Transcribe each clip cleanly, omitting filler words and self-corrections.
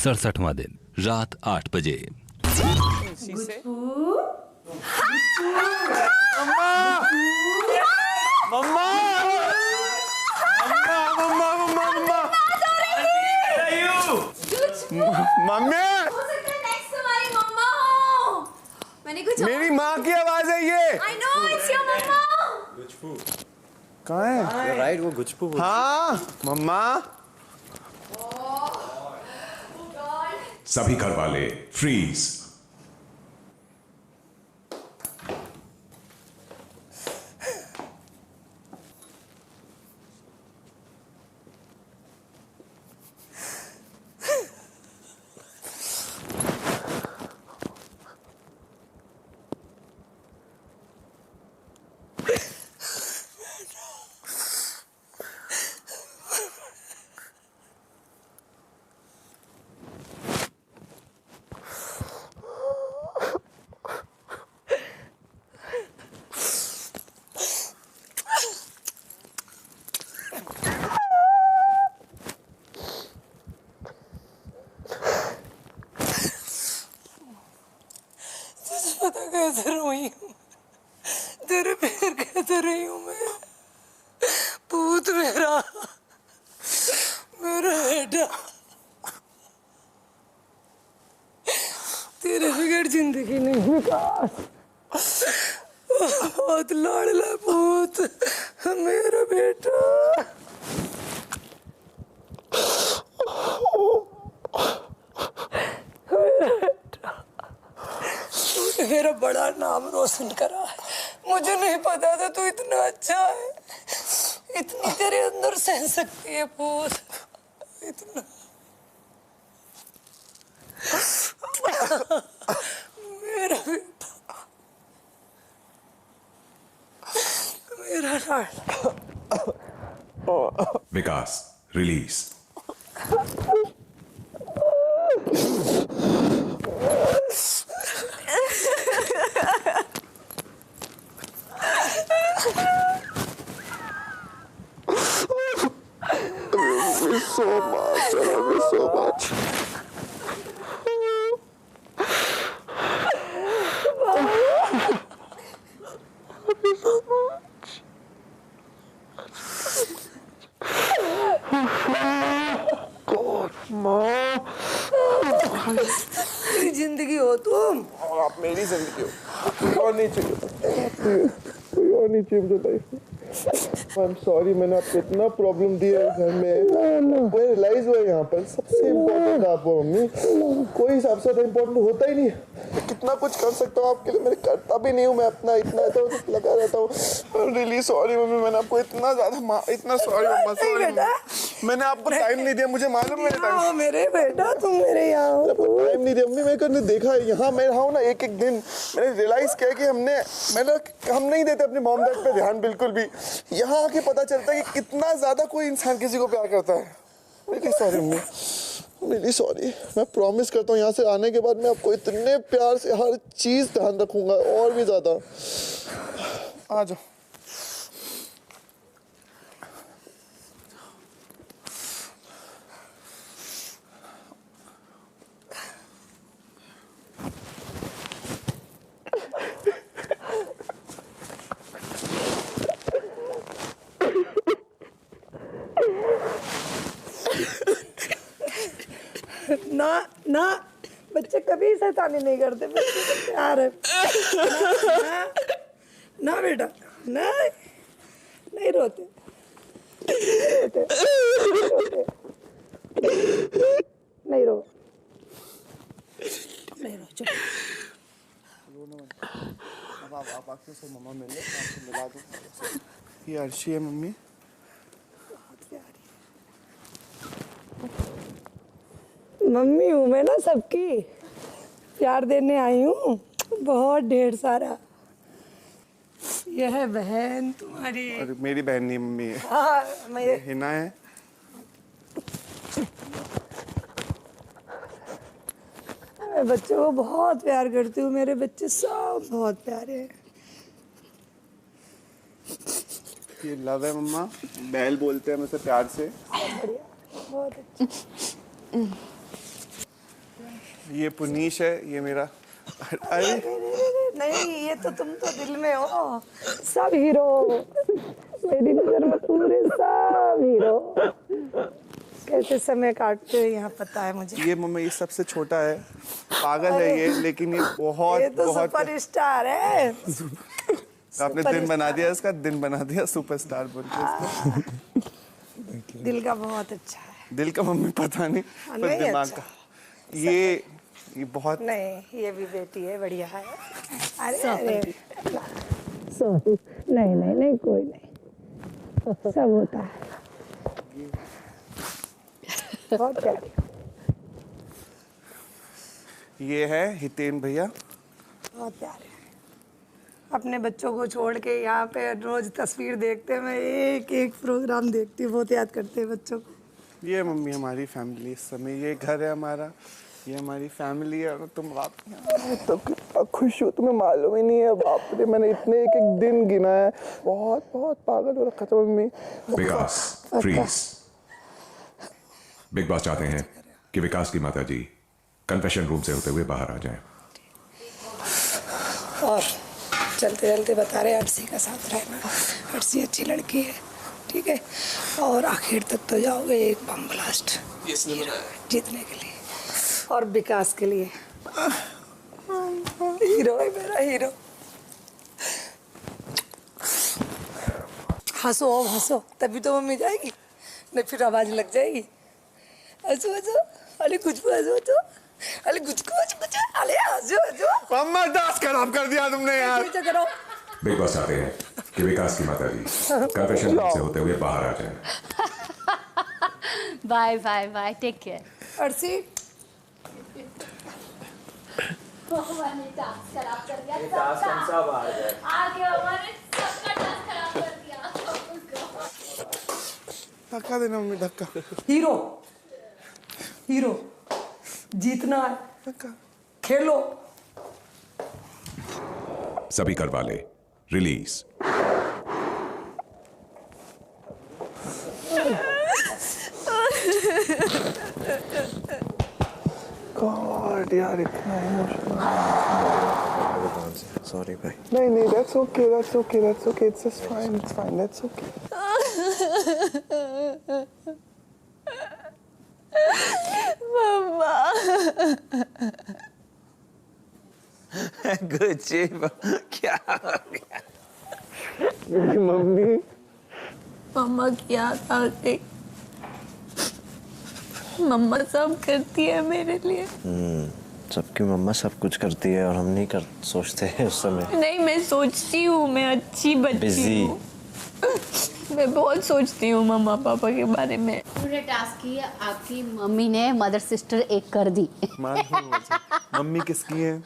67वां दिन रात 8 बजे। मेरी माँ की आवाज है ये। I know it's your mama. कहाँ है? राइट, वो गुचपू। हाँ मम्मा। सभी घर वाले फ्रीज। पता कैसे रोई हूँ, तेरे पैर कैसे रही हूँ मैं। पूत मेरा बेटा, तेरे बगैर जिंदगी नहीं विकास। बहुत लाडला पूत मेरा बेटा। मेरा बड़ा नाम रोशन करा है। मुझे नहीं पता था तू इतना अच्छा है, इतनी तेरे अंदर सहन शक्ति है पूत, इतना। मेरा बेटा, मेरा लाडला। विकास release. So much, I love you so much. मेरी जिंदगी हो तुम, और आप मेरी जिंदगी हो, कोई और नहीं चाहिए, कोई और नहीं चाहिए मुझे लाइफ में। I'm sorry, मैंने आपको इतना प्रॉब्लम दिया है घर में। मुझे रियलाइज हुआ यहाँ पर सबसे इम्पोर्टेंट आप हो मम्मी। कोई सबसे ज़्यादा इम्पोर्टेंट होता ही नहीं है। कितना कुछ कर सकता हूँ आपके लिए, मैं करता भी नहीं हूँ। मैं अपना इतना लगा रहता हूँ। रियली सॉरी मम्मी, मैंने आपको इतना ज़्यादा इतना सॉरी मम्मा, सॉरी। मैंने आपको टाइम नहीं दिया, मुझे मालूम है टाइम। मेरे बेटा तुम मेरे यहाँ टाइम नहीं दिया मम्मी। मैंने देखा है यहाँ मैं रहा हूँ ना एक एक दिन, मैंने रियलाइज किया कि हम नहीं देते अपने मॉम डैड पे ध्यान बिल्कुल भी। यहाँ आके पता चलता है कि कितना ज्यादा कोई इंसान किसी को प्यार करता है। Really sorry mummy, really sorry. मैं प्रॉमिस करता हूँ यहाँ से आने के बाद मैं आपको इतने प्यार से हर चीज ध्यान रखूंगा और भी ज्यादा। आ जाओ। ना ना, बच्चे कभी शैतानी नहीं करते, बच्चे तो प्यार है। ना, ना बेटा, नहीं नहीं रोते, नहीं रो, नहीं रो, चलो। आप आके से मम्मा मिले, आपको मिला दूँ। ये अर्शी है मम्मी। मम्मी हूँ मैं ना, सबकी प्यार देने आई हूँ, बहुत ढेर सारा। यह है बहन तुम्हारी। अरे मेरी बहन नहीं मम्मी है। हाँ, मेरे हिना है। मैं बच्चों को बहुत प्यार करती हूँ, मेरे बच्चे सब बहुत प्यारे हैं। ये लव है मम्मा, बैल बोलते हैं हम इसे प्यार से। बढ़िया, बहुत अच्छा। ये पुनीश है, ये मेरा। अरे नहीं, ये तो तुम तो दिल में हो। सब हीरो, मेरी नजर में पूरे सब हीरो। कैसे समय काटते हो यहाँ पता है मुझे। ये मम्मी, ये सबसे छोटा है, पागल है ये, लेकिन ये बहुत ये तो बहुत सुपरस्टार है। आपने दिन बना दिया इसका, दिन बना दिया सुपरस्टार बोल के इसको। दिल का बहुत अच्छा है। दिल का मम्मी पता नहीं, पर नहीं दिमाग अच्छा। का ये बहुत। नहीं, ये भी बेटी है, बढ़िया है। अरे सॉरी, नहीं नहीं नहीं, कोई नहीं, सब होता है। बहुत प्यारी। ये है हितेन भैया, बहुत प्यारे। अपने बच्चों को छोड़ के यहाँ पे रोज तस्वीर देखते हैं, मैं एक एक प्रोग्राम देखती हूँ, बहुत याद करते हैं बच्चों को। ये मम्मी हमारी फैमिली इस समय, ये घर है हमारा, ये हमारी फैमिली है। और तुम आप तो कितना खुश हो, तुम्हें मालूम ही नहीं है। बाप रे, मैंने इतने एक एक दिन गिना है, बहुत बहुत पागल हो रखा था मम्मी। विकास, फ्रीज। बिग बॉस चाहते हैं कि विकास की माता जी कन्फेशन रूम से होते हुए बाहर आ जाएं। और चलते चलते बता रहे अर्शी का साथ रहना। अर्शी अच्छी लड़की है, ठीक है, और आखिर तक तो जाओगे एक बम ब्लास्ट जीतने के लिए और विकास के लिए। हीरो है मेरा हीरो। हंसो अब हंसो, तभी तो मम्मी जाएगी, नहीं फिर आवाज लग जाएगी। हंसो हंसो, अरे कुछ हंसो हंसो, अरे कुछ अरे हंसो हंसो। मम्मा डांस खराब कर दिया तुमने यार। करो। बिग बॉस चाहते हैं कि विकास की माता जी कन्फेशन रूम से होते हुए बाहर आ जाएं। Bye bye bye, take care. Arshi मैंने डांस खराब कर दिया सबका। आगे हमारे सबका डांस खराब कर दिया। धक्का देना मम्मी, धक्का। हीरो हीरो जीतना है, खेलो। सभी कर वाले रिलीज। गॉड यार, इतना इमोशनल। सॉरी भाई। नहीं नहीं, that's okay, that's okay, that's okay, it's just fine, it's fine, that's okay. Gucci क्या हो गया? मेरी मम्मी मम्मा क्या था कि मम्मा सब करती है मेरे लिए। सबकी मम्मा सब कुछ करती है और हम नहीं कर सोचते हैं उस समय। नहीं, मैं सोचती हूँ, मैं अच्छी बच्ची बिजी हूँ। मैं बहुत सोचती हूँ मम्मा पापा के बारे में। पूरे टास्क की आपकी मम्मी ने मदर सिस्टर एक कर दी। मम्मी किसकी है?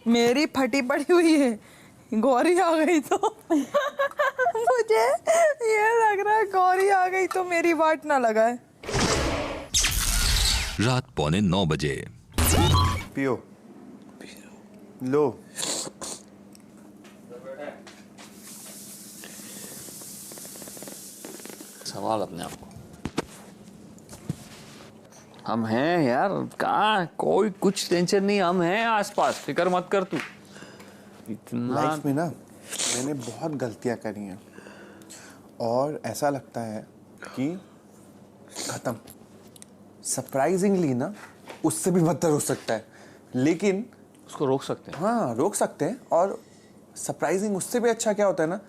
मेरी फटी पड़ी हुई है, गौरी आ गई तो मुझे ये लग रहा है गौरी आ गई तो मेरी वाट ना लगाए। रात 8:45 बजे। पियो लो। सवाल अपने आप को। हम हैं यार, कहाँ कोई कुछ टेंशन नहीं, हम हैं आसपास, फिक्र मत कर तू। इतना लाइफ में ना मैंने बहुत गलतियां करी हैं और ऐसा लगता है कि खत्म। सरप्राइजिंगली ना उससे भी बदतर हो सकता है, लेकिन उसको रोक सकते हैं। हाँ, रोक सकते हैं। और सरप्राइजिंग उससे भी अच्छा क्या होता है ना,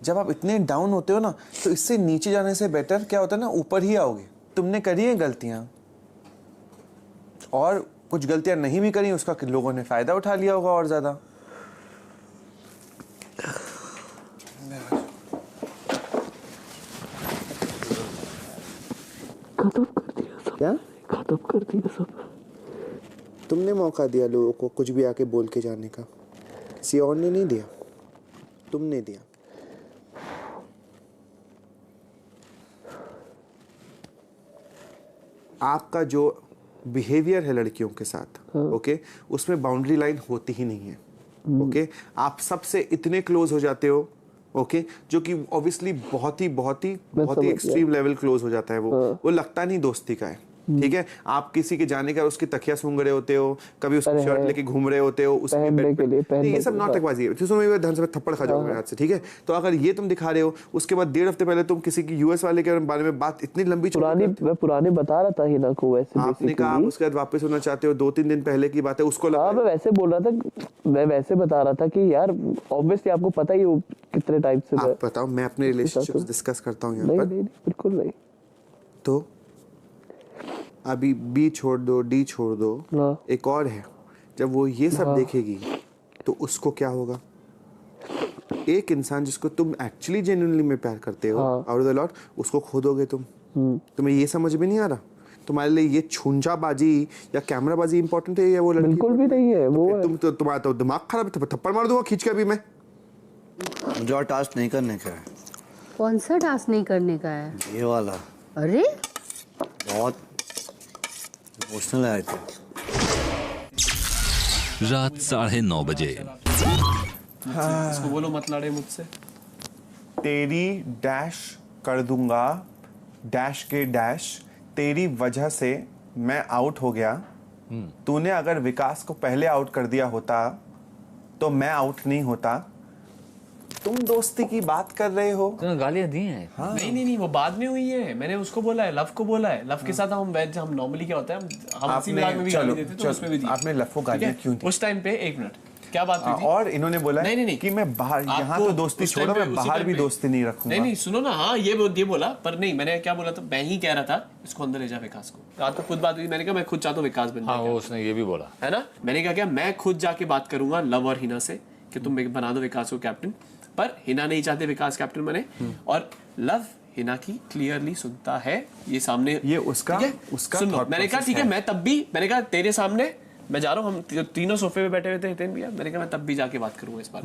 जब आप इतने डाउन होते हो ना, तो इससे नीचे जाने से बेटर क्या होता है ना, ऊपर ही आओगे। तुमने करी है गलतियां और कुछ गलतियां नहीं भी करी, उसका लोगों ने फायदा उठा लिया होगा और ज्यादा। खत्म कर दिया सब। क्या खत्म कर दिया सब? तुमने मौका दिया लोगों को कुछ भी आके बोल के जाने का, किसी और ने नहीं दिया, तुमने दिया। आपका जो बिहेवियर है लड़कियों के साथ, ओके, उसमें बाउंड्री लाइन होती ही नहीं है। ओके, आप सबसे इतने क्लोज हो जाते हो, ओके, जो कि ऑब्वियसली बहुत ही एक्सट्रीम लेवल क्लोज हो जाता है। वो लगता नहीं दोस्ती का है। ठीक है, आप किसी के जाने का उसकी तकिया सूंघ रहे होते हो, कभी उसकी शर्ट लेके घूम रहे होते हो, उसके बेड पे, ये सब नाटकबाजी है। सुनो मेरे धन से थप्पड़ खा जाओगे हाथ से, ठीक है। तो अगर ये तुम दिखा रहे हो, उसके बाद 1.5 हफ्ते पहले तुम किसी की यूएस वाले के बारे में बात इतनी लंबी पुरानी बता रहा था हिना को, वैसे आपने कहा आप उसके बाद वापस होना चाहते हो, 2-3 दिन पहले की बात है, उसको लगा। मैं वैसे बोल रहा था, मैं वैसे बता रहा था कि यार ऑब्वियसली आपको पता ही हो कितने टाइप से। आप बताओ, मैं अपने रिलेशनशिप डिस्कस करता हूँ यहाँ पर। नहीं, बिल्कुल नहीं। तो अभी बी छोड़ दो, डी छोड़ दो, एक और है, जब वो ये सब देखेगी तो उसको क्या होगा? एक इंसान जिसको तुम एक्चुअली जेन्युइनली में प्यार करते हो आउट ऑफ द लॉट, उसको खो दोगे तुम। तुम्हें ये समझ में नहीं आ रहा? तुम्हारे लिए ये छूंछाबाजी या कैमराबाजी इंपॉर्टेंट है या वो लड़की? बिल्कुल भी नहीं है वो। तुम्हारा तो दिमाग खराब है, थप्पड़ मार दूंगा खींच के अभी मैं। मुझे और टास्क नहीं करने का है। कौन सा टास्क नहीं करने का है? ये वाला। अरे बहुत इमोशनल आए थे। रात 9:30 बजे। इसको बोलो मत लड़े मुझसे। तेरी डैश कर दूंगा, डैश के डैश, तेरी वजह से मैं आउट हो गया। तूने अगर विकास को पहले आउट कर दिया होता तो मैं आउट नहीं होता। तुम दोस्ती की बात कर रहे हो। तुमने गालियां दी हैं। हाँ। नहीं, वो बाद में हुई है। मैंने उसको बोला है, लव को बोला है। लव के साथ हम नॉर्मली क्या होता है, हम हंसी मजाक में भी गाली देते, तो उसमें भी दी। आपने लव को गालियां क्यों दी? उस टाइम पे 1 मिनट क्या बात हुई थी? और इन्होंने बोला नहीं कि मैं बाहर, यहाँ तो दोस्ती छोड़ो, मैं बाहर भी दोस्ती नहीं रखूंगा। नहीं सुनो ना, हाँ ये बोला, पर नहीं, मैंने क्या बोला था, मैं ही कह रहा था इसको अंदर ले जा विकास को। रात को खुद बात हुई, मैंने कहा मैं खुद चाहता हूँ विकास बन जाए। हाँ, उसने ये भी बोला है ना। मैंने कहा मैं खुद जाके बात करूंगा लव और हिना से कि तुम बना दो विकास को कैप्टन, पर हिना नहीं चाहते विकास कैप्टन बने। और लव हिना की क्लियरली सुनता है, ये सामने ये उसका सुन लो। मैंने कहा ठीक है, मैं तब भी मैंने कहा तेरे सामने मैं जा रहा हूँ, हम तीनों सोफे पे बैठे हुए थे हितेन भैया, मैंने कहा मैं तब भी जाके बात करूंगा इस बार।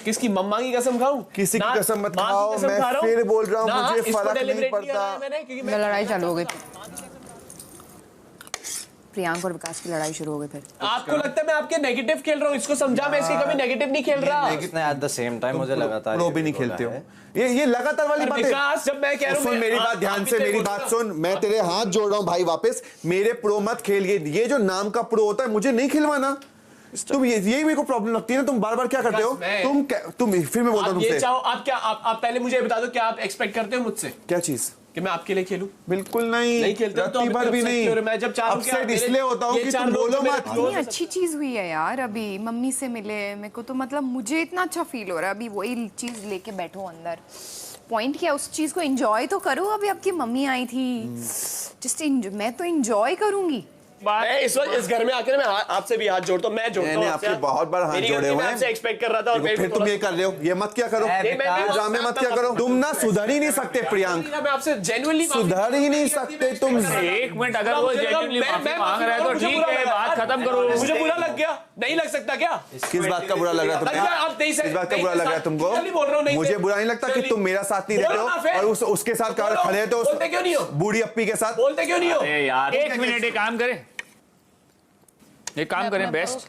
किसकी मम्मा की कसम खाऊं? किसी की कसम मत खाओ, मैं फिर बोल रहा हूँ, मुझे फर्क नहीं पड़ता। लड़ाई चालू हो गई, प्रियांक और विकास की लड़ाई शुरू हो गई। फिर आपको लगता है मैं आपके नेगेटिव खेल रहा हूँ? इसको समझा, मैं इसकी कभी नेगेटिव नहीं खेल रहा। एट द सेम टाइम मुझे लगातार प्रो भी नहीं खेलते हो। ये लगातार वाली बात है। विकास, जब मैं कह रहा हूँ, सुन मेरी बात ध्यान से, मेरी बात सुन, मैं तेरे हाथ जोड़ रहा हूँ भाई, वापस मेरे प्रो मत खेल। ये जो नाम का प्रो होता है, मुझे नहीं खिलवाना। तुम यही मेरे को प्रॉब्लम लगती है ना, तुम बार बार क्या करते हो? तुम फिर मैं बोलता हूँ तुमसे, आप पहले मुझे बता दो क्या आप एक्सपेक्ट करते हो मुझसे? क्या चीज? कि मैं आपके लिए खेलूं? बिल्कुल नहीं खेलते तो बार भी नहीं। मैं जब अपसेट इसलिए होता हूं कि तुम बोलो मत। इतनी अच्छी चीज हुई है यार, अभी मम्मी से मिले, मेरे को तो मतलब मुझे इतना अच्छा फील हो रहा है। अभी वही चीज लेके बैठो अंदर, पॉइंट क्या, उस चीज को एंजॉय तो करो। अभी आपकी मम्मी आई थी, जस्ट मैं तो एंजॉय करूंगी। मैं इस वक्त इस घर में आकर मैं आपसे भी हाथ जोड़ता हूं। मैं जोड़ता हूं आपसे बहुत बार हाथ जोड़े हुए हैं। आपसे एक्सपेक्ट कर रहा था और फिर तुम ये कर रहे हो। ये मत क्या करो, ड्रामे मत क्या करो। तुम ना सुधर ही नहीं सकते प्रियांक, मैं आपसे जेन्युइनली सुधर ही नहीं सकते तुम। 1 मिनट, अगर वो जेन्युइनली माफी मांग रहा है तो ठीक है, बात खत्म करो। मुझे बुरा लग गया, नहीं लग सकता क्या? किस बात का बुरा लग रहा है तुम्हें? किस बात का बुरा लग रहा है तुमको? मुझे बुरा नहीं लगता कि तुम मेरा साथ नहीं देते हो और उसके साथ खड़े हैं तो क्यों नहीं हो? बूढ़ी अप्पी के साथ बोलते क्यों नहीं हो? यार 1 मिनट, एक काम करें, एक काम करें बेस्ट।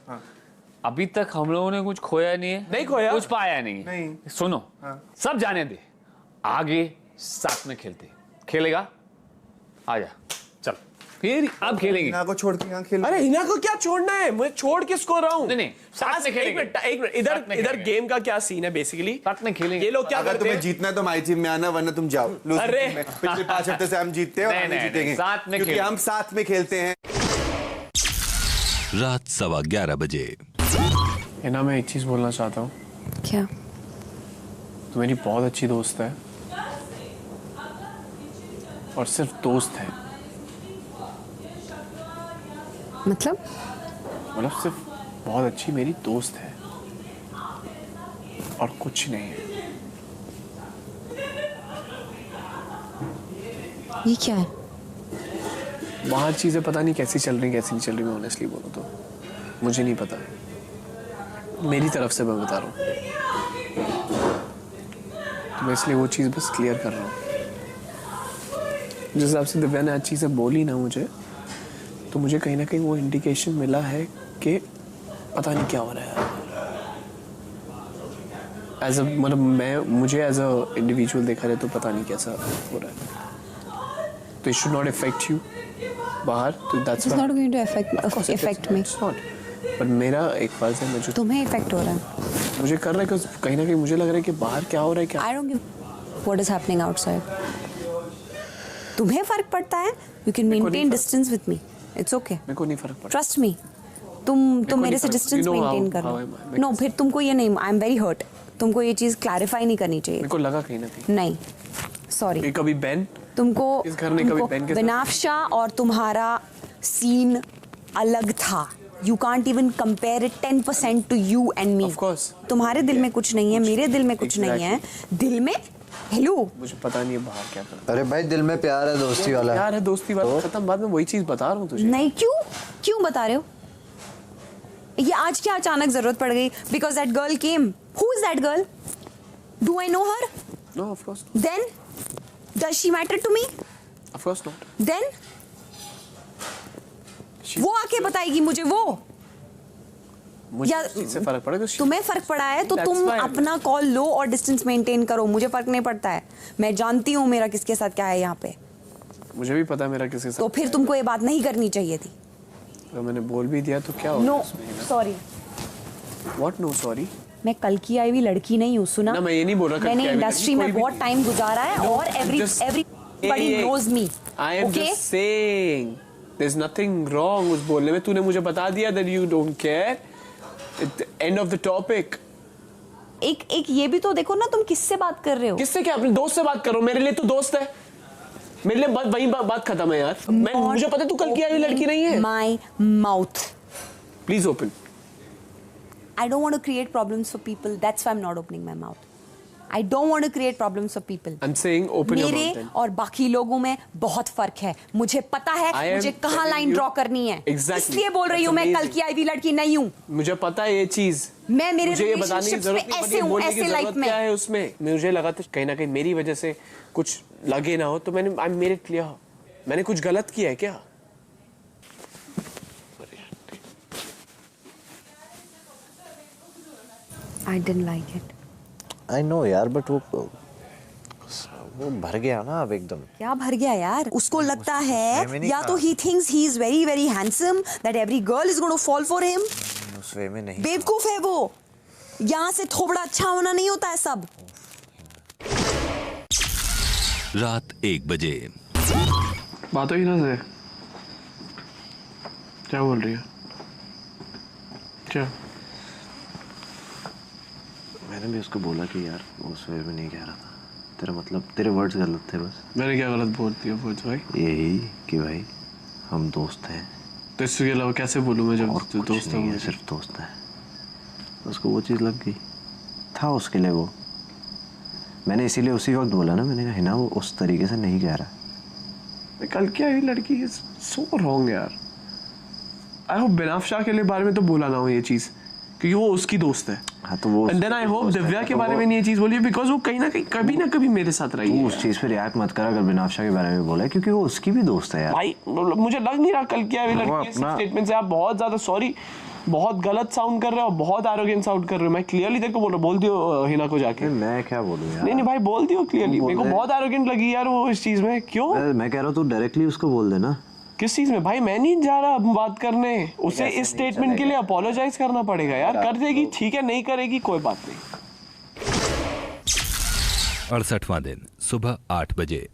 अभी तक हम लोगों ने कुछ खोया नहीं है, नहीं खोया, कुछ पाया नहीं। सुनो, सब जाने दे, आगे साथ में खेलेगा, आजा चल, फिर अब खेलेंगे। हिना को छोड़ के यहाँ खेल। अरे हिना को क्या छोड़ना है? मुझे छोड़ किसको रहा हूँ? नहीं, साथ में खेलेंगे। एक मिनट, इधर गेम का क्या सीन है? बेसिकली साथ में खेलेंगे। ये लोग क्या करते हैं? अगर तुम्हें जीतना है तो हमारी टीम में आना, वरना तुम जाओ। अरे पिछले 5 हफ्ते से हम जीतते हैं और हम जीतेंगे साथ में, क्योंकि हम साथ में खेलते हैं। रात 11:15 बजे। हिना, मैं एक चीज बोलना चाहता हूँ। क्या? तू मेरी बहुत अच्छी दोस्त है, और सिर्फ दोस्त है। मतलब सिर्फ बहुत अच्छी मेरी दोस्त है और कुछ नहीं है। ये क्या है? बाहर चीजें पता नहीं कैसी चल रही कैसी नहीं चल रही, मैं ऑनेस्टली बोलूं तो मुझे नहीं पता। मेरी तरफ से मैं बता रहा हूँ, तो मैं इसलिए वो चीज़ बस क्लियर कर रहा हूँ। जिस हिसाब से दिव्या ने आज चीज़ें बोली ना मुझे, तो मुझे कहीं ना कहीं वो इंडिकेशन मिला है कि पता नहीं क्या हो रहा है। एज अ मतलब मुझे एज अ इंडिविजुअल देखा जाए तो पता नहीं कैसा हो रहा है। तो it should not affect you, बाहर तो This is not going to affect me. पर मेरा एक फर्ज है, मुझे तुम्हें इफेक्ट हो रहा है, मुझे कर रहा है कि कहीं ना कहीं मुझे लग रहा है कि बाहर क्या हो रहा है क्या। I don't give what is happening outside. तुम्हें फर्क पड़ता है, you can maintain distance with me. It's okay. मेरे को नहीं फर्क पड़ता। Trust me. तुम मेरे से डिस्टेंस मेंटेन करो। नो, फिर तुमको ये नहीं, आई एम वेरी हर्ट, तुमको ये चीज क्लैरिफाई नहीं करनी चाहिए। मेरे को लगा कहीं ना कहीं। नहीं, सॉरी। कभी बेन तुमको इस घर में कभी बेन के बिनाफ्शा और तुम्हारा सीन अलग था। You can't even compare it 10% to you and me. Of course. तुम्हारे दिल में कुछ नहीं है, मेरे दिल में कुछ नहीं है। दिल में हेलो, मुझे पता नहीं है बाहर क्या करता। अरे भाई दिल में प्यार है, दोस्ती वाला। प्यार है, दोस्ती वाला खत्म, बाद में वही चीज बता रहा हूँ तुझे। नहीं, क्यों बता रहे हो? ये आज क्या अचानक जरूरत पड़ गई? Because that girl came. Who is that girl? Do I know her? No, of course. Then does she matter to me? Of course not. Then वो आके बताएगी मुझे वो। मुझे इससे फर्क पड़ेगा। तुम्हें फर्क पड़ा है तो तुम अपना कॉल लो और डिस्टेंस मेंटेन करो। मुझे फर्क नहीं पड़ता है, मैं जानती हूँ मेरा किसके साथ क्या है यहाँ पे। मुझे भी पता है मेरा किसके साथ। तो फिर तुमको ये बात नहीं करनी चाहिए थी। तो मैंने बोल भी दिया तो क्या होगा? No sorry. What no sorry? मैं कल की आई हुई लड़की नहीं हूँ, सुना? ना, मैं ये नहीं बोल रहा। मैंने इंडस्ट्री में बहुत टाइम गुजारा है और everybody knows me. I am just saying, there's nothing wrong उस बोलने में। तूने मुझे बता दिया that you don't care. End of the topic. एक ये भी तो देखो ना, तुम किससे बात कर रहे हो? किससे क्या? अपने दोस्त से बात करो। मेरे लिए तो दोस्त है, मेरे लिए वही बात खत्म है यार। मुझे पता है तू कल की आई हुई लड़की नहीं है। My mouth. Please open. I don't want to create problems for people. That's why I'm not opening my mouth. I don't want to create problems for people. I'm saying open your mouth. मेरे और बाकी लोगों में बहुत फर्क है। मुझे पता है मुझे कहाँ लाइन ड्रॉ करनी है। इसलिए बोल रही हूँ, मैं कल की आई हुई लड़की नहीं हूँ। मुझे पता है ये चीज। मैं मेरे मुझे ये बताने की जरूरत नहीं, ऐसे हूँ, ऐसे लाइफ में। क्या है उसमें? मुझे लगा था कहीं ना कहीं मेरी वजह से कुछ लगे ना हो, तो मैंने आई मेड इट क्लियर। मैंने कुछ गलत किया है क्या? I didn't like it. I know यार, बट वो भर गया ना अब एकदम। क्या भर गया यार? उसको लगता है या तो he thinks he is very very handsome that every girl is going to fall for him. उस वे में नहीं। बेवकूफ है वो। यहाँ से थोबड़ा अच्छा होना नहीं होता है सब। रात 1 बजे। बात हुई ना से? क्या बोल रही है? क्या? मैंने भी उसको बोला कि यार उस वे में नहीं कह रहा था। तेरा मतलब, तेरे वर्ड्स गलत थे बस। मैंने क्या गलत बोल दिया भाई? यही कि भाई हम दोस्त हैं। तो इसके अलावा कैसे बोलूँ मैं जब दोस्त है? सिर्फ दोस्त है। उसको वो चीज़ लग गई था उसके लिए वो। मैंने इसीलिए उसी वक्त बोला ना, मैंने कहा हिना वो उस तरीके से नहीं कह रहा। कल की आई लड़की इज सो रॉन्ग यार। आई होप बिनाफ्शा के लिए बारे में तो बोला ना हो ये चीज़, क्योंकि वो उसकी दोस्त है। हाँ तो वो। And then I hope Divya के बारे में नहीं ये चीज बोली, बिकॉज वो कहीं ना कहीं कभी ना कभी मेरे साथ रही है। उस चीज पे रिएक्ट मत कर अगर बिनाफ्शा के बारे में बोला है, क्योंकि वो उसकी भी दोस्त है यार। भाई मुझे लग नहीं रहा कल क्या लड़की स्टेटमेंट से। आप बहुत ज्यादा सॉरी, बहुत गलत साउंड कर रहे हो, बहुत एरोगेंट साउंड कर रहे हो। मैं क्लियरली तेरे को बोल रहा, बोल दियो हिना को जाके। मैं क्या बोलूं यार? नहीं भाई बोल दियो क्लियरली। मेरे को बहुत एरोगेंट लगी यार वो इस चीज में। क्यों? मैं कह रहा हूँ तू डायरेक्टली उसको बोल देना। किस चीज में? भाई मैं नहीं जा रहा बात करने। उसे इस स्टेटमेंट के लिए अपोलोजाइज करना पड़ेगा यार। कर देगी ठीक है, नहीं करेगी कोई बात नहीं। 68वां दिन सुबह 8 बजे।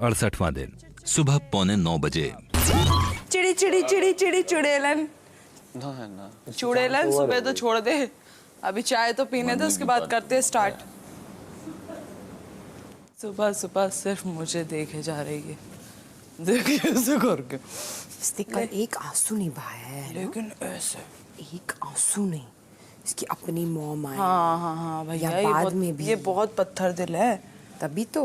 अड़सठवां दिन सुबह 8:45 बजे। चिड़ी चिड़ी चिड़ी चिड़ी चुड़ैलन। चुड़ैलन सुबह तो छोड़ दे, अभी चाय तो पीने दो, उसके बाद करते हैं स्टार्ट। सुबह सुबह सिर्फ मुझे देखे जा रही है, देखिए ऐसे करके। इसने कल एक आंसू नहीं बहाया है, लेकिन ऐसे एक आंसू नहीं। इसकी अपनी मॉम आई। हाँ भैया, बाद में भी ये बहुत पत्थर दिल है। तभी तो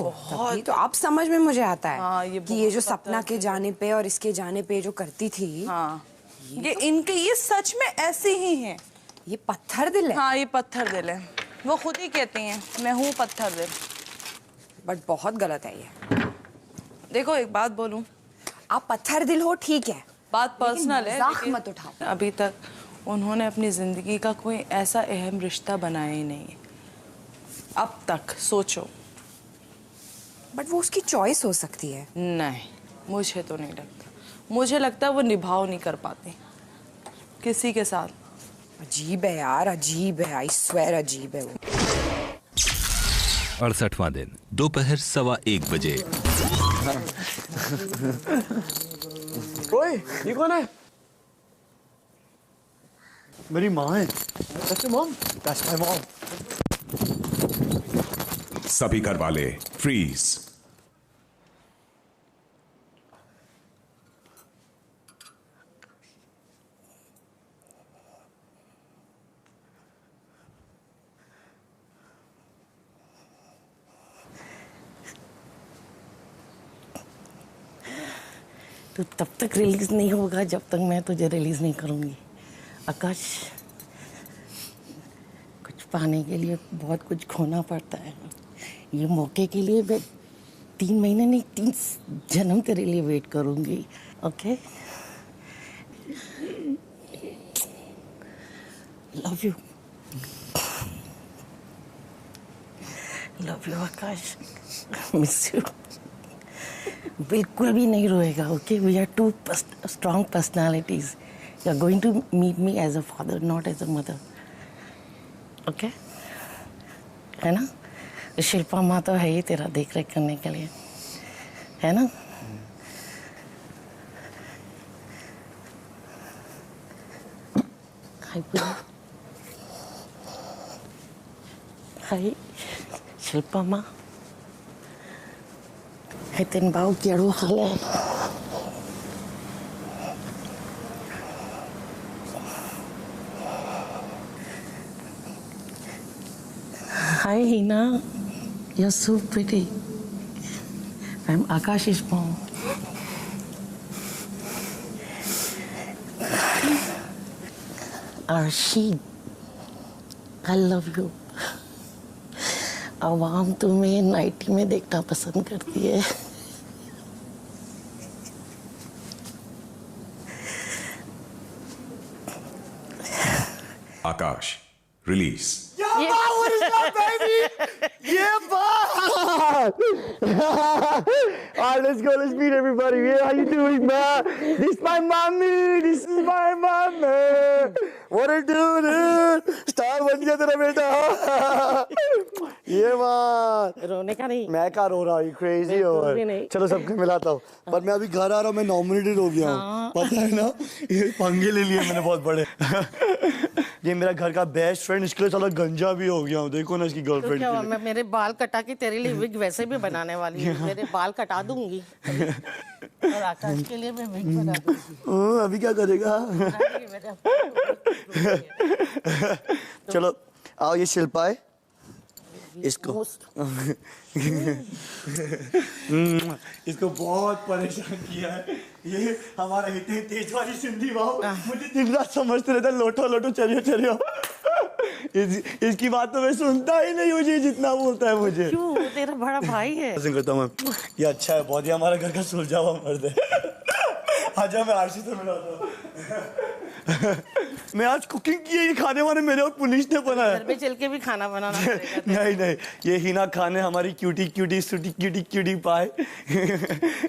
अब समझ में मुझे आता है कि ये जो सपना के जाने पे और इसके जाने पे जो करती थी, ये इनके, ये सच में ऐसे ही हैं। ये पत्थर दिल है। हाँ, ये पत्थर दिल है, वो खुद ही कहती हैं मैं हूँ पत्थर दिल। बट बहुत गलत है ये। देखो एक बात बोलूं, आप पत्थर दिल हो ठीक है, बात पर्सनल है, मजाक मत उठाओ। अभी तक उन्होंने अपनी जिंदगी का कोई ऐसा अहम रिश्ता बनाया ही नहीं है अब तक। सोचो। बट वो उसकी चॉइस हो सकती है। नहीं, मुझे तो नहीं लगता। मुझे लगता है वो निभाव नहीं कर पाती किसी के साथ। अजीब है यार, अजीब है, आई स्वेयर अजीब है वो। 68वां दिन दोपहर 1:15 बजे। ओए, ये कौन है? मेरी माँ है। That's your mom? That's my mom. सभी घर वाले फ्रीज। तो तब तक रिलीज नहीं होगा जब तक मैं तुझे रिलीज नहीं करूंगी। आकाश, कुछ पाने के लिए बहुत कुछ खोना पड़ता है। ये मौके के लिए मैं 3 महीने नहीं 3 जन्म तेरे लिए वेट करूंगी। Okay, love you, love you Akash, miss you. बिल्कुल भी नहीं रोएगा। Okay, we are 2 strong personalities. You are going to meet me as a father, not as a mother. Okay, है ना? शिल्पा माँ तो है ही तेरा देख रेख करने के लिए, है ना? हाय पूजा, हाय शिल्पा माँ। है तेन बाऊ केड़ो हाल है? Hi Hina, you're so pretty. I'm Akash's mom. Arshi, I love you. आवाम तुम्हें नाइटी में देखना पसंद करती है। आकाश release. What is up, baby? Yeah, boss! Alright, let's go. Let's meet everybody. Yeah, how you doing, man? This is my mommy. This is my mommy. What are you doing, dude? Star बन गया तेरा बेटा। ये बात। रोने का नहीं। मैं क्या रो रहा हूँ? Crazy हो। चलो सबको मिलाता हूँ। पर मैं अभी घर आ रहा हूँ, मैं नॉमिनेटेड हो गया हूँ। पता है ना? ये पंगे ले लिए मैंने बहुत बड़े। ये मेरा घर का बेस्ट फ्रेंड, इसके लिए साला गंजा भी हो गया हूँ। देखो ना इसकी गर्लफ्रेंड। तो मैं मेरे बाल कटा के तेरे लिए विग वैसे भी बनाने वाली हूँ। मेरे बाल कटा दूंगी और आकाश के लिए मैं विग बना दूंगी। अभी क्या करेगा? चलो आओ, ये शिल्पा है, इसको इसको बहुत परेशान किया है ये हमारा इतनी तेज वाली सिंधी बाबू। मुझे दिन रात समझते रहता है लोटो लोटो चलियो चलियो। इसकी बात तो मैं सुनता ही नहीं, मुझे जितना बोलता है मुझे। क्यों? तेरा बड़ा भाई है। पसंद करता हूँ मैं। ये अच्छा है बहुत, ही हमारा घर का सुलझा हुआ मर्द है। आजा, मैं आरसी से मिलाता हूँ। मैं आज कुकिंग की है, ये खाने वाने मेरे और पुलिस ने बनाया। घर में चल के भी खाना बनाना पड़ेगा। नहीं नहीं, ये हिना खाने हमारी क्यूटी क्यूटी सूटी क्यूटी क्यूटी पाए।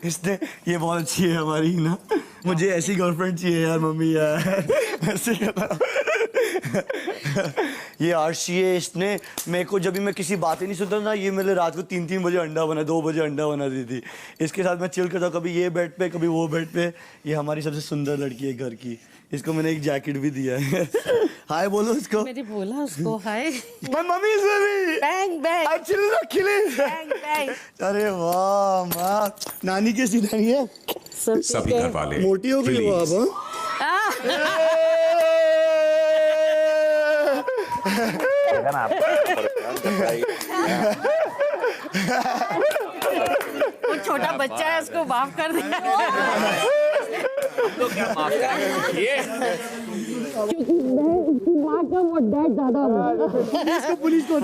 इसने ये बहुत अच्छी है हमारी हिना। मुझे ऐसी गर्लफ्रेंड चाहिए यार मम्मी यार। ऐसे ये आरसी है, इसने मेरे को जब भी मैं किसी बात ही नहीं सुनता ना, ये मेरे रात को 3-3 बजे अंडा बना, 2 बजे अंडा बना दी थी। इसके साथ मैं चिल करता हूँ, कभी ये बेड पे कभी वो बेड पे। ये हमारी सबसे सुंदर लड़की है घर की, इसको मैंने एक जैकेट भी दिया है। हाय बोलो उसको। मैंने बोला उसको हाय। My mummy is with me. Bang bang. Actually not killing. Bang bang. अरे वाह माँ, नानी कैसी नानी है? सभी घर वाले मोटी हो गई वो अब। वो छोटा बच्चा है उसको माफ कर दे।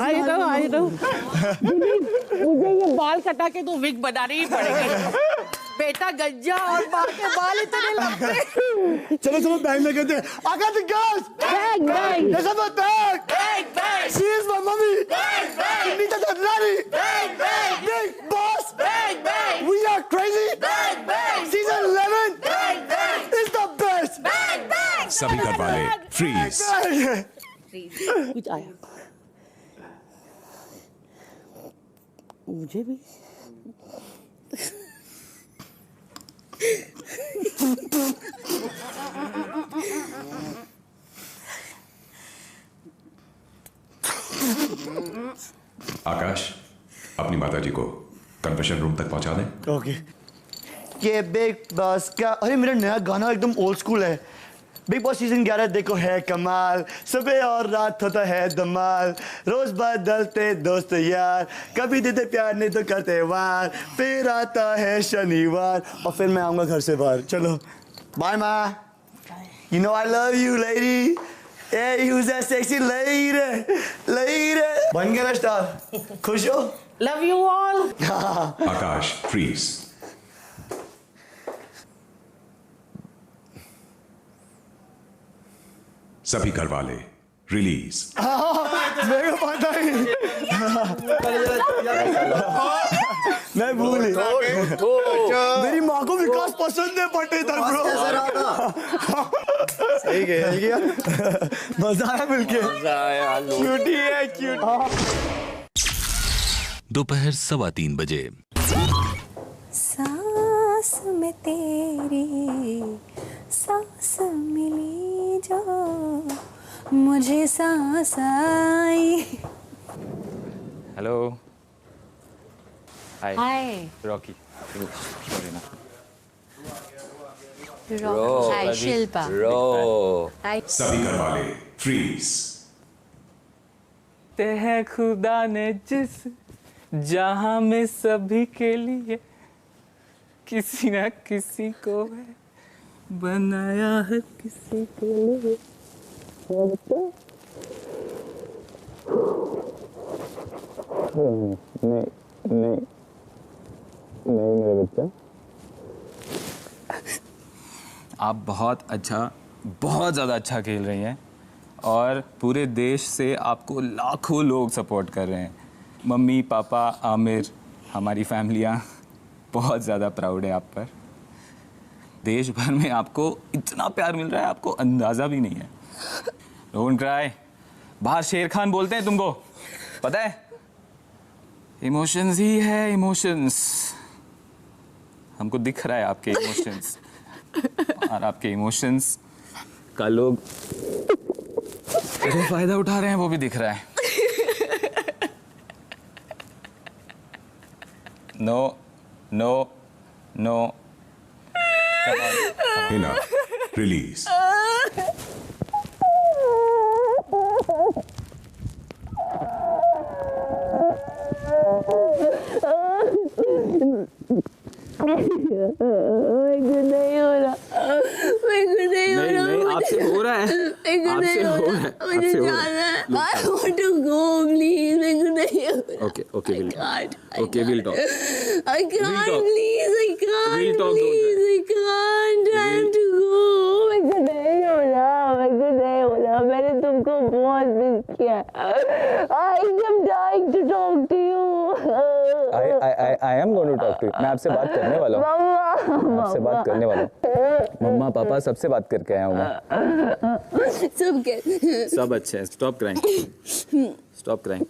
आई नो मुझे ये बाल कटा के तो विग बनानी ही पड़ेगी। बेटा गंजा और माँ के बाल इतने लंबे। चलो चलो बैंग में कहते हैं। I got the girls. Bang bang. This is my bag. Bang bang. She is my mummy. Bang bang. Nita Dadlani. Bang bang. Big boss. Bang bang. We are crazy. Bang bang. Season 11. Bang bang. Is the best. Bang bang. सभी घर वाले freeze. कुछ आया मुझे भी। आकाश अपनी माताजी को कन्फेशन रूम तक पहुंचा दें। ओके। ये बिग बॉस का, अरे मेरा नया गाना एकदम ओल्ड स्कूल है। बिग बॉस सीजन 11 देखो है कमाल, सुबह और रात होता है धमाल, रोज बदलते दोस्त यार, कभी देते प्यार नहीं तो करते वार, फिर आता है शनिवार और फिर मैं आऊंगा घर से बाहर। चलो बाय माँ। You know I love you lady. Hey, who's that sexy lady? Lady. बन गया ना स्टार, खुश हो? Love you all. Aakash freeze. सभी घर वाले रिलीज। मेरे को पता ही मैं भूल ही। मेरी माँ को विकास पसंद है पटेदार ब्रो। सही गया मजा आया मिलके। क्यूटी है क्यूट। दोपहर 3:15 बजे। सांस में तेरी सांस मिली जो मुझे सांस आई। Hello hi hi Rocky. Hi Shilpa. Hi सभी घर वाले फ्रीज। ते है खुदा ने जिस जहां में सभी के लिए किसी न किसी को बनाया है किसी के लिए। नहीं मेरा बच्चा। आप बहुत ज़्यादा अच्छा खेल रही हैं और पूरे देश से आपको लाखों लोग सपोर्ट कर रहे हैं। मम्मी पापा आमिर हमारी फैमिलियाँ बहुत ज़्यादा प्राउड है आप पर। देश भर में आपको इतना प्यार मिल रहा है, आपको अंदाज़ा भी नहीं है। Don't cry. बाहर शेर खान बोलते हैं तुमको, पता है? इमोशंस ही है इमोशंस। हमको दिख रहा है आपके इमोशंस और आपके इमोशंस का लोग जो फायदा उठा रहे हैं वो भी दिख रहा है। No no no. Hina release. नहीं हो रहा, नहीं आपसे हो रहा है, आपसे हो रहा है, मुझे जाना है। I want to go, please. मेरे को नहीं हो रहा। Okay, we'll talk. I can't, please. I can't. We'll talk, please. I can't. I have to go. मेरे को नहीं हो रहा। मैंने तुमको बहुत मिस किया। I am dying to talk to you. I am going to talk to you. मैं आपसे बात करने वाला हूँ। आपसे बात करने वाला हूँ। मम्मा पापा सबसे बात करके आया हूँ मैं। सब कैसे? सब अच्छे हैं। Stop crying. Stop crying.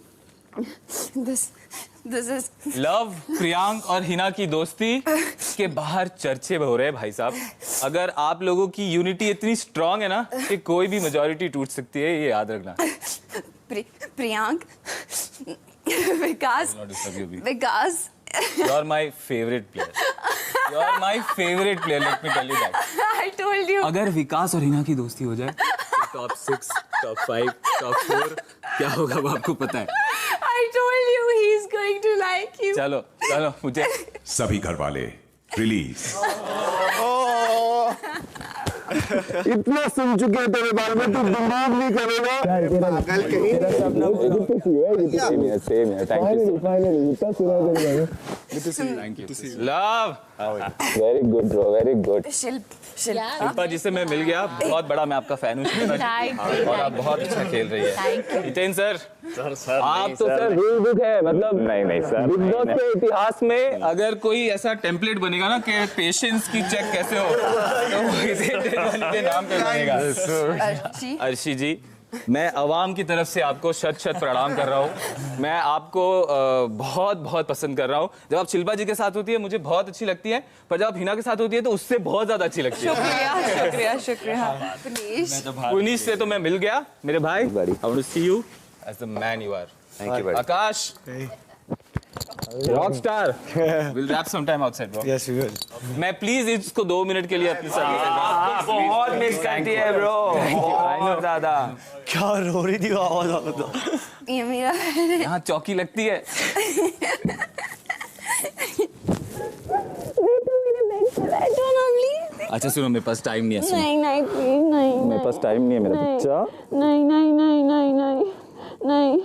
This is love, Priyank और हिना की दोस्ती के बाहर चर्चे हो रहे हैं भाई साहब। अगर आप लोगों की यूनिटी इतनी स्ट्रांग है ना कि कोई भी मेजॉरिटी टूट सकती है, ये याद रखना। प्रियांक, विकास, you are my favorite player. You are my favorite player. Let me tell you that. I told you. अगर विकास और हिना की दोस्ती हो जाए तो टॉप 6, टॉप 5, टॉप 4 क्या होगा वो आपको पता है। I told you he is going to like you. चलो चलो मुझे सभी घर वाले रिलीज। इतना सुन चुके हैं तेरे बारे में, तू बिलीव नहीं करेगा। पागल कहीं। सेम है। Thank you. फाइनली इतना सुना तेरे बारे में। Thank you. Love, very good bro, very good. Shilpa ji से मैं मिल गया, बहुत बड़ा मैं आपका फैन हूँ और आप बहुत अच्छा खेल रही है। जितेंद्र सर, आप तो सर रूल बुक है, मतलब नहीं सर, बिग बॉस के इतिहास में अगर कोई ऐसा टेम्पलेट बनेगा ना कि पेशेंस की चेक कैसे हो, तो के नाम पे बनेगा। अर्शी जी, मैं अवाम की तरफ से आपको शत शत प्रणाम कर रहा हूँ। मैं आपको बहुत बहुत पसंद कर रहा हूँ। जब आप शिल्पा जी के साथ होती है मुझे बहुत अच्छी लगती है, पर जब आप हिना के साथ होती है तो उससे बहुत ज्यादा अच्छी लगती है। शुक्रिया शुक्रिया। पुनीश से तो मैं मिल गया मेरे भाई। I want to see you as the man you are. Thank you buddy. Akash, Rockstar. We'll wrap sometime outside, bro. Yes, we will. मैं प्लीज इसको 2 मिनट के लिए अपनी सर्विस बहुत मिस करती है ब्रो। आई नो दादा। क्या रो रही थी आवाज आ तो। ये मेरा यहाँ चौकी लगती है। अच्छा सुनो, मेरे पास टाइम नहीं है। नहीं नहीं प्लीज नहीं। मेरे पास टाइम नहीं है मेरा बच्चा। नहीं नहीं नहीं नहीं नहीं नहीं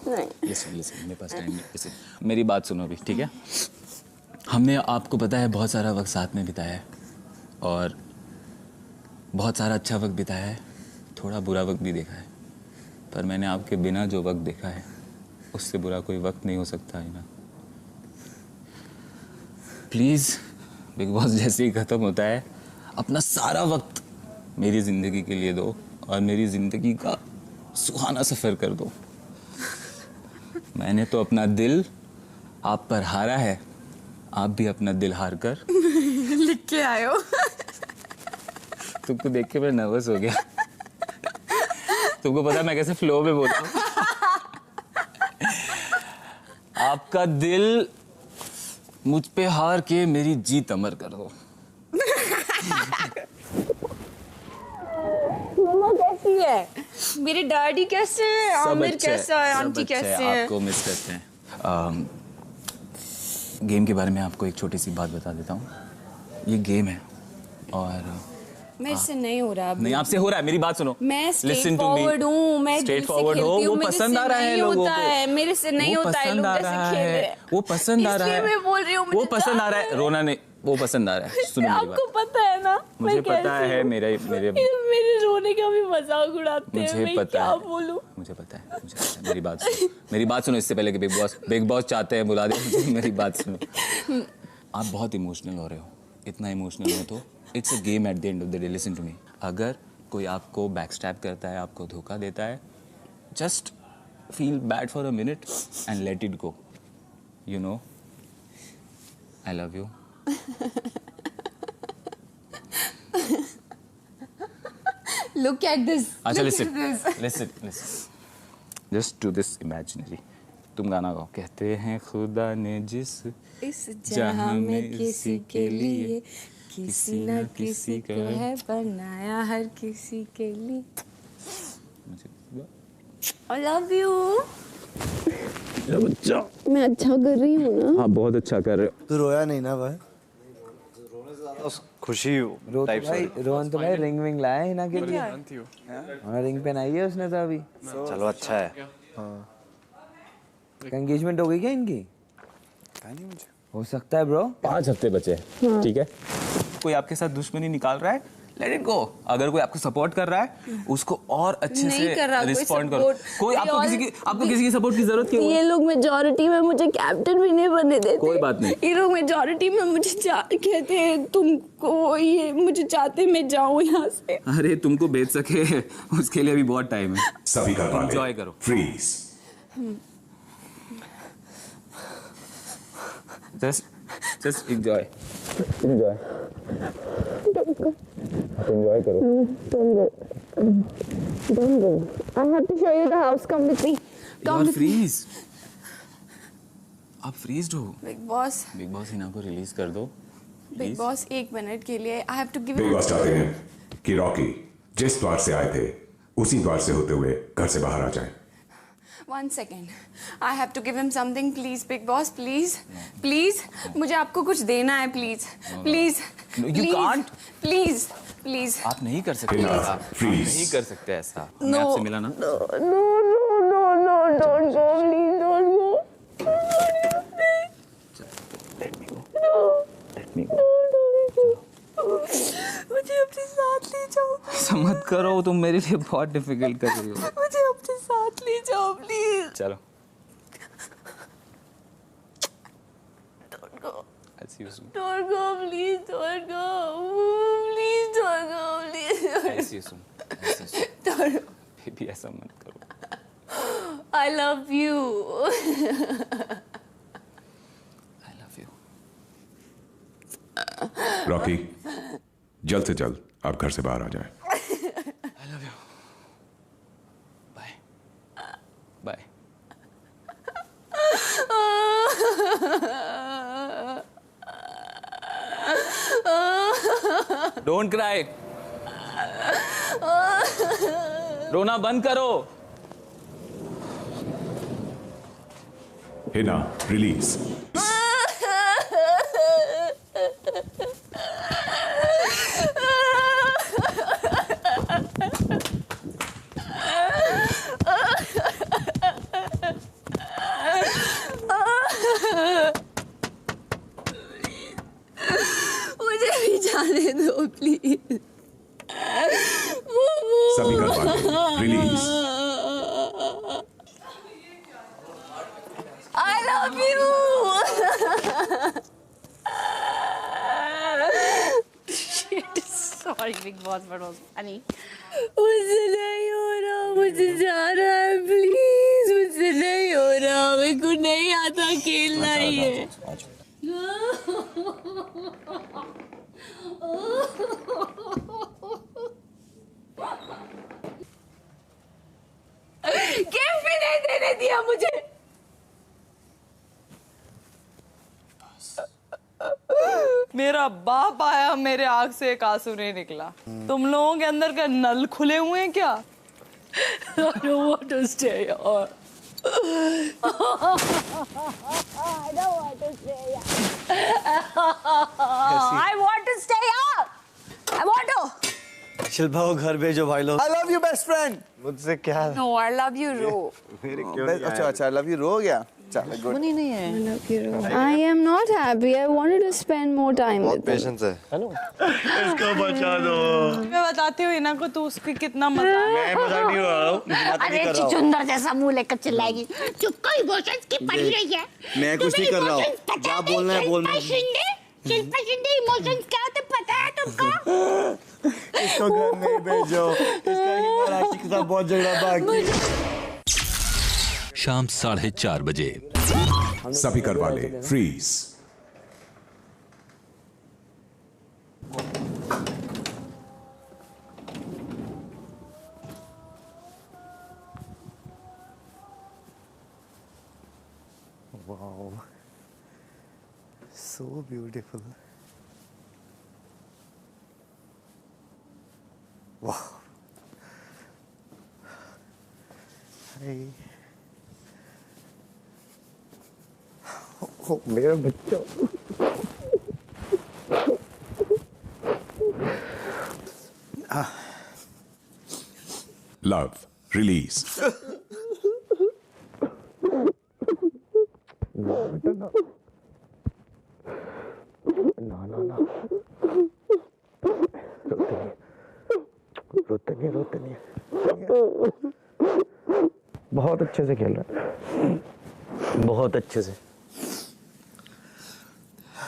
नहीं। लिसन मेरे पास टाइम नहीं। लिसन, मेरी बात सुनो अभी, ठीक है? हमने आपको पता है बहुत सारा वक्त साथ में बिताया है और बहुत सारा अच्छा वक्त बिताया है, थोड़ा बुरा वक्त भी देखा है, पर मैंने आपके बिना जो वक्त देखा है उससे बुरा कोई वक्त नहीं हो सकता है ना। प्लीज़, बिग बॉस जैसे ही ख़त्म होता है अपना सारा वक्त मेरी ज़िंदगी के लिए दो और मेरी ज़िंदगी का सुहाना सफ़र कर दो। मैंने तो अपना दिल आप पर हारा है, आप भी अपना दिल हार कर लिख के आए हो। तुमको देख के मैं नर्वस हो गया। तुमको पता है मैं कैसे फ्लो में बोलता हूँ। आपका दिल मुझ पे हार के मेरी जीत अमर कर दो। मम्मा कैसी है? मेरे डैडी कैसे हैं? आमिर कैसा है? आंटी कैसे हैं? आपको मिस करते हैं। गेम के बारे में आपको एक छोटी सी बात बता देता हूँ। ये गेम है और मेरे से नहीं हो रहा। नहीं, आपसे हो रहा है। मेरी बात सुनो। मैं स्ट्रेट फॉरवर्ड हूँ, मैं स्ट्रेट फॉरवर्ड हो, वो पसंद आ रहा है लोगों को। मेरे से नहीं होता है, लोग जैसे खेल रहे हैं। वो पसंद आ रहा है। मैं बोल रही हूँ, वो पसंद आ रहा है। रोना नहीं, वो पसंद आ रहा है। सुनो मेरी बात। आपको पता है ना मुझे पता है। मेरे रोने का भी मजाक उड़ाते हैं। मुझे पता है। बोलूं? मुझे पता है। मेरी बात सुनो। मेरी बात सुनो इससे पहले कि बिग बॉस चाहते हैं बुला दे। मेरी बात सुनो। आप बहुत इमोशनल हो रहे हो। इतना इमोशनल हो तो it's a game at the end of the day. Listen to me. अगर कोई आपको बैकस्टैब करता है, आपको धोखा देता है, just feel bad for a minute and let it go. You know, I love you. Look at this. अच्छा Look listen, at this. listen. Just do this imaginary. तुम गाना गाओ। कहते हैं खुदा ने जिस इस जहां में किसी के लिए किसी न किसी को है बनाया, हर किसी के लिए। I love you. बच्चा, मैं अच्छा कर रही हूँ ना? हाँ बहुत अच्छा कर रहे हो। तू रोया नहीं ना भाई? खुशी हो रोहन तो भाई रिंग विंग लाया है ना के लिए। हाँ रिंग पहनाई है उसने तो अभी। चलो अच्छा है। एंगेजमेंट हो गई क्या इनकी? नहीं मुझे हो सकता है ब्रो। 5 हफ्ते बचे हैं, ठीक है? कोई आपके साथ दुश्मनी निकाल रहा है, लेट इट गो। अगर कोई आपको सपोर्ट कर रहा है उसको और अच्छे से रिस्पॉन्ड करो। कोई आपको किसी की सपोर्ट की जरूरत क्यों? ये लोग मेजॉरिटी में मुझे कैप्टन भी नहीं बनने देते। कोई बात नहीं। ये लोग मेजॉरिटी में मुझे कहते हैं तुमको ये मुझे चाहते मैं जाऊं यहाँ से। अरे तुमको भेज सके उसके लिए भी बहुत टाइम है। सभी घर वाले एंजॉय करो। Freeze. Just enjoy. Enjoy. Enjoy करो. Don't go. Don't go. I have to show you the house. Come with me. Come with me. Freeze. आप फ्रीज्ड हो. बिग बॉस हिना को रिलीज कर दो. बिग बॉस 1 मिनट के लिए I have to give Bigg Boss चाहते हैं कि रॉकी जिस द्वार से आए थे उसी द्वार से होते हुए घर से बाहर आ जाएं. 1 second. I have to give him something, please, Big Boss, please, please. मुझे आपको कुछ देना है, please, please. You can't. Please, please. आप नहीं कर सकते ऐसा. आप नहीं कर सकते ऐसा. मैं आपसे मिला ना. No, don't go, please, don't go. Let me go. No. Let me go. मुझे अपने साथ ले जाओ. ऐसा मत करो, तुम मेरे लिए बहुत डिफिकल्ट कर रही हो. मुझे अपने साथ ले जाओ प्लीज. चलो. Don't go. I'll see you soon. Don't go, please, don't go. Please don't go, please. I'll see you soon. Don't go. Baby ऐसा मत करो. I love you. I love you. Rocky जल्द से जल्द आप घर से बाहर आ जाएं. I love you. Bye. Bye. Don't cry. रोना बंद करो. हिना रिलीज. मुझे भी जाने दो प्लीज. सभी घर वाले release. I love you. Shit, sorry, Big Boss, but it was funny. मुझसे नहीं हो रहा, मुझे जाना है प्लीज. मुझसे नहीं हो रहा, मेरे को नहीं आता खेलना ये. गिफ्ट भी नहीं देने दिया मुझे. मेरा बाप आया, मेरे आँख से एक आंसू नहीं निकला. तुम लोगों के अंदर का नल खुले हुए हैं क्या? I don't want to stay here. I don't want to stay here. I want to stay here. I want to. Shilpa को घर भेजो भाई लोग. I love you best friend. मुझसे क्या? No, I love you, Ro. मेरे क्यों नहीं? अच्छा, I love you Ro गया. चलो गुड. मुनी नहीं है. I love you, Ro. I am not happy. I wanted to spend more time with him. Patience है. हेलो. इसको बचा दो. मैं बताती हूँ इना को तू उसकी कितना मजा. मैं मजाक नहीं कर रहा हूँ. अरे चुचुंदर जैसा मुंह लेकर चिल्लाएगी. चुप को इमोशंस की पड़ी रही है. मैं कुछ नहीं कर रहा हूँ. जा बोलना है बोलना. शिल्पा शिंदे इमोशंस क्या होते पता है तुमको? इसको घर नहीं भेजो. इसका राशि के साथ बहुत झगड़ा बाकी. शाम 4:30 बजे. सभी घर वाले freeze. Wow, so beautiful. Wow. Hey. Oh, मेरा बच्चा. Love release. ना रोते नहीं. बहुत अच्छे से खेल रहा है. बहुत अच्छे से.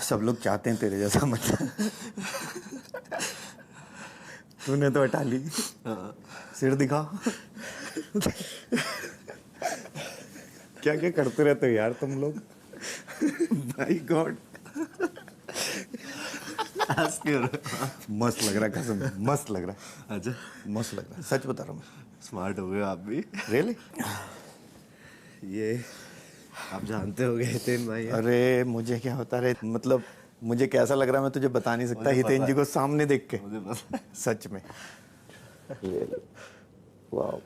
सब लोग चाहते हैं तेरे जैसा मतलब. तूने तो हटा ली. सिर दिखा. क्या क्या करते रहते हो यार तुम लोग. माय गॉड मस्त लग रहा है कसम, मस्त लग रहा है। अच्छा मस्त लग रहा है, सच बता रहा हूँ मैं। स्मार्ट हो गए आप भी। रियली? ये आप जानते हो गए हितेन भाई। अरे मुझे क्या होता है, मतलब मुझे कैसा लग रहा है मैं तुझे बता नहीं सकता हितेन जी को सामने देख के। सच में वाओ।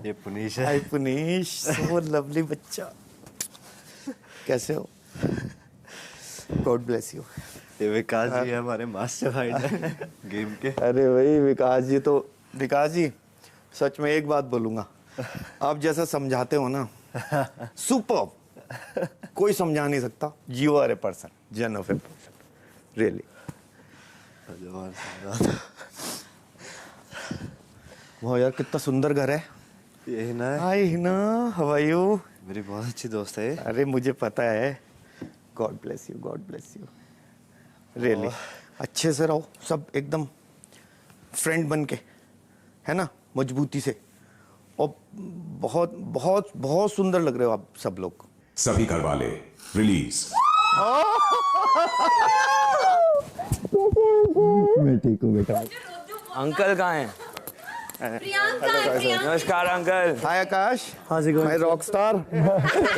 ये पुनीश है। हाय पुनीश, सो लवली बच्चा, कैसे हो? God bless you. ये विकास जी हमारे मास्टरमाइंड है गेम के। अरे भाई विकास जी तो, विकास जी सच में एक बात बोलूंगा, आप जैसा समझाते हो ना सुपर, कोई समझा नहीं सकता। You are a person, gem of a person, really. वो यार कितना सुंदर घर है। ये हिना है। Hi Hina, how are you? मेरी बहुत अच्छी दोस्त है। अरे मुझे पता है। God bless you, God bless you, really. अच्छे से रहो सब, एकदम फ्रेंड बन के, है ना, मजबूती से। और बहुत बहुत बहुत सुंदर लग रहे हो आप सब लोग। सभी घर वाले रिलीज। मैं ठीक हूँ बेटा। अंकल कहाँ हैं? नमस्कार uncle. Hi Aakash. My rock star.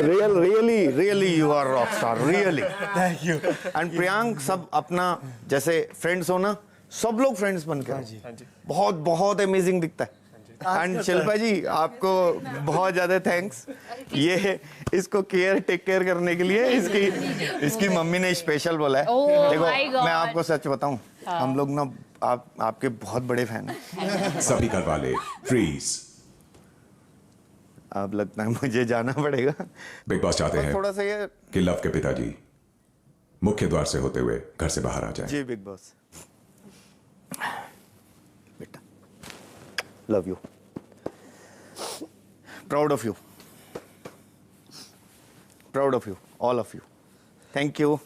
Really you are rock star, really. Thank you. And Priyank, सब अपना जैसे फ्रेंड्स हो ना, सब लोग फ्रेंड्स बन के। बहुत बहुत अमेजिंग दिखता है। एंड शिल्पा जी आपको बहुत ज्यादा थैंक्स, ये इसको टेक केयर करने के लिए इसकी मम्मी ने स्पेशल बोला है। देखो मैं आपको सच बताऊं, हम लोग ना आपके बहुत बड़े फैन हैं। सभी घर वाले फ्रीज। अब लगता है मुझे जाना पड़ेगा। बिग बॉस चाहते हैं थोड़ा सा ये कि लव के पिताजी मुख्य द्वार से होते हुए घर से बाहर आ जाएं। जी बिग बॉस। बेटा love you, proud of you, proud of you, all of you. Thank you.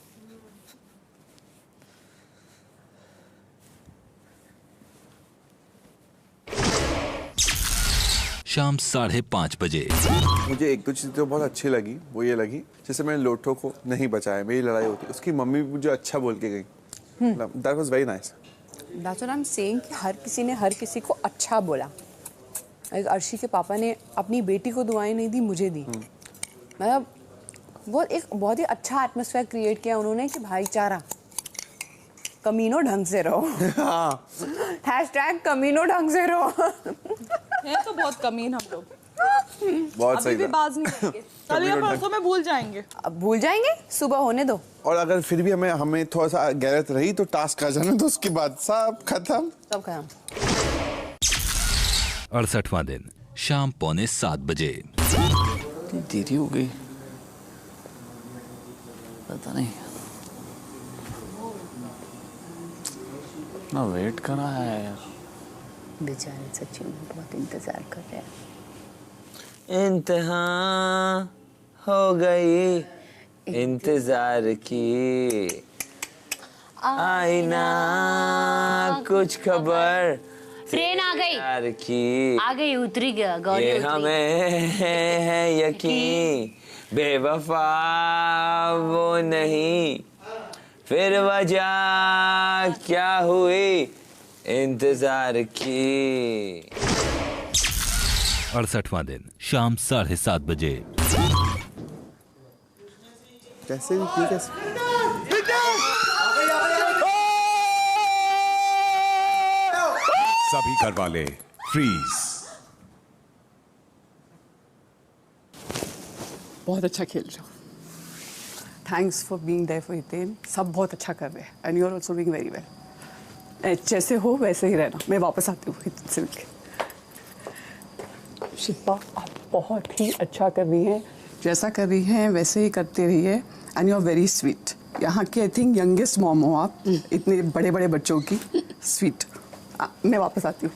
शाम 5:30 बजे। मुझे एक दो चीज़ तो बहुत अच्छी लगी, वो ये लगी जैसे मैंने लोटो को नहीं बचाया, मेरी लड़ाई होती, उसकी मम्मी मुझे अच्छा बोल के गई। That was very nice. That's what I am saying कि हर किसी ने हर किसी को अच्छा बोला। अर्शी के पापा ने अपनी बेटी को दुआएं नहीं दी, मुझे दी। मतलब वो एक बहुत ही अच्छा एटमॉस्फेयर क्रिएट किया उन्होंने कि भाईचारा, कमीनो ढंग से रहो। हैशटैग कमीनो ढंग से रहो। है तो बहुत कमीन हम लोग। बहुत सही अभी भी बाज नहीं करेंगे, कल या परसों में भूल जाएंगे। अब भूल जाएंगे, सुबह होने दो। और अगर फिर भी हमें थोड़ा सा गैरत रही तो टास्क आ जाना, तो उसके बाद सब खत्म। 68वां दिन शाम 6:45 बजे। देरी हो गई, पता नहीं ना, वेट कर रहा है यार। बेचारे सच्ची में बहुत इंतजार कर रहे हैं। इंतहा हो गई इंतजार की, आई ना कुछ खबर ट्रेन आ गई, आ गई, उतरी गया गौरी, ये हमें है यकीन, बेवफा वो नहीं, फिर वजह क्या हुई इंतजार की। 68वां दिन शाम 7:30 बजे। कैसे ये कैसे? सभी घर वाले फ्रीज। बहुत अच्छा खेल रहे हो। Thanks for being there for Hiten. सब बहुत अच्छा कर रहे हैं and you are also doing very well. जैसे हो वैसे ही रहना। मैं वापस आती हूँ हितेन से मिलके। शिल्पा आप बहुत ही अच्छा कर रही हैं, जैसा कर रही हैं वैसे ही करते रहिए and you are very sweet. यहाँ की आई थिंक यंगेस्ट मॉम हो आप, इतने बड़े बड़े बच्चों की। स्वीट। मैं वापस आती हूँ।